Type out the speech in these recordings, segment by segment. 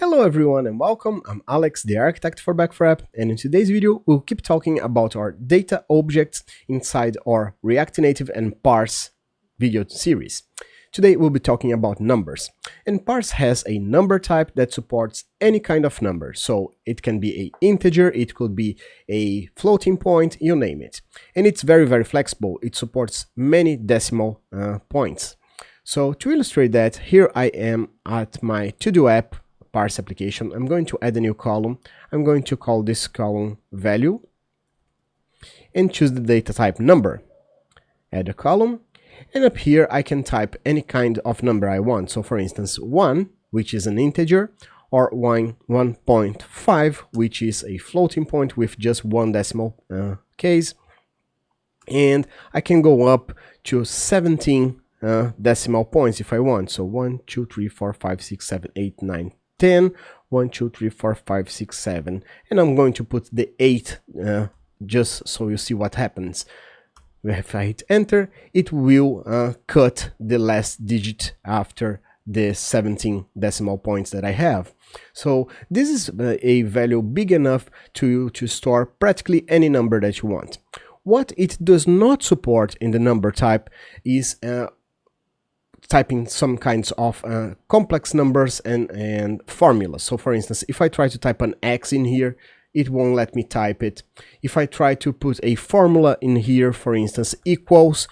Hello everyone and welcome, I'm Alex, the architect for Backfrap, and in today's video we'll keep talking about our data objects inside our React Native and Parse video series. Today we'll be talking about numbers, and Parse has a number type that supports any kind of number, so it can be an integer, it could be a floating point, you name it. And it's very flexible, it supports many decimal points. So to illustrate that, here I am at my to-do app Parse application. I'm going to add a new column. I'm going to call this column value and choose the data type number. Add a column, and up here I can type any kind of number I want. So for instance 1, which is an integer, or 1.5, which is a floating point with just one decimal case. And I can go up to 17 decimal points if I want. So 1, 2, 3, 4, 5, 6, 7, 8, 9, 10, 1, 2, 3, 4, 5, 6, 7, and I'm going to put the 8 just so you see what happens. If I hit enter, it will cut the last digit after the 17 decimal points that I have. So this is a value big enough to store practically any number that you want. What it does not support in the number type is typing some kinds of complex numbers and formulas. So for instance, if I try to type an X in here, it won't let me type it. If I try to put a formula in here, for instance, equals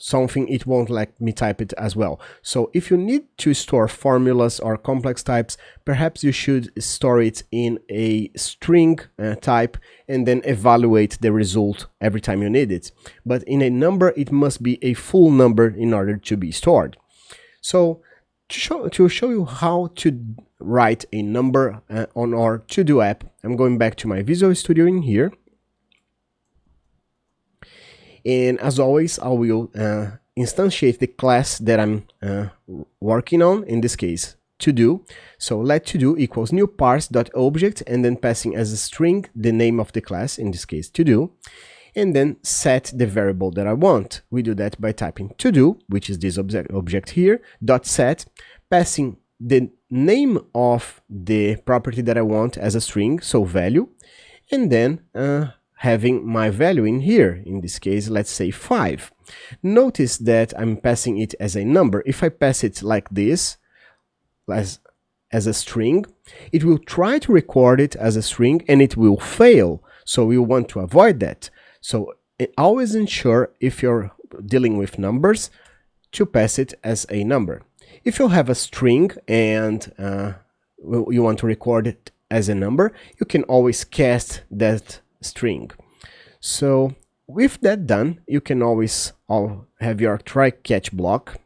something, it won't let me type it as well. So if you need to store formulas or complex types, perhaps you should store it in a string type and then evaluate the result every time you need it. But in a number, it must be a full number in order to be stored. So to show you how to write a number on our to-do app, I'm going back to my Visual Studio in here. And as always, I will instantiate the class that I'm working on, in this case, to-do. So let to-do equals new parse.object, and then passing as a string the name of the class, in this case, to-do, and then set the variable that I want. We do that by typing to-do, which is this object here, dot set, passing the name of the property that I want as a string, so value, and then having my value in here, in this case, let's say 5. Notice that I'm passing it as a number. If I pass it like this, as a string, it will try to record it as a string and it will fail. So we want to avoid that. So always ensure, if you're dealing with numbers, to pass it as a number. If you have a string and you want to record it as a number, you can always cast that string. So with that done, you can always have your try catch block.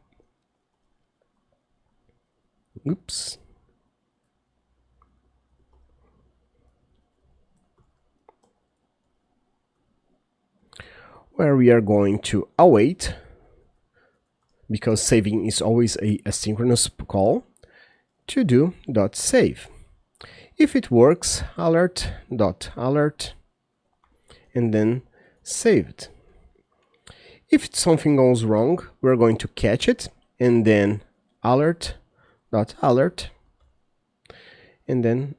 Oops. Where we are going to await, because saving is always a asynchronous call, to-do.save. If it works, alert.alert, and then save it. If something goes wrong, we're going to catch it, and then alert.alert, and then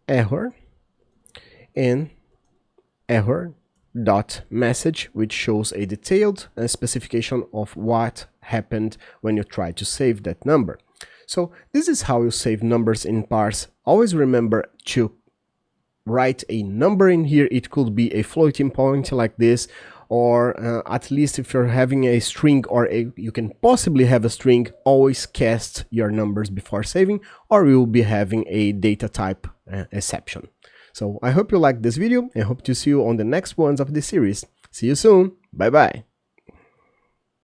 error, and error.message, which shows a detailed specification of what happened when you try to save that number. So this is how you save numbers in Parse. Always remember to write a number in here. It could be a floating point like this, or at least if you're having a string, or you can possibly have a string, always cast your numbers before saving, or you'll be having a data type exception. So I hope you liked this video and hope to see you on the next ones of this series. See you soon. Bye bye.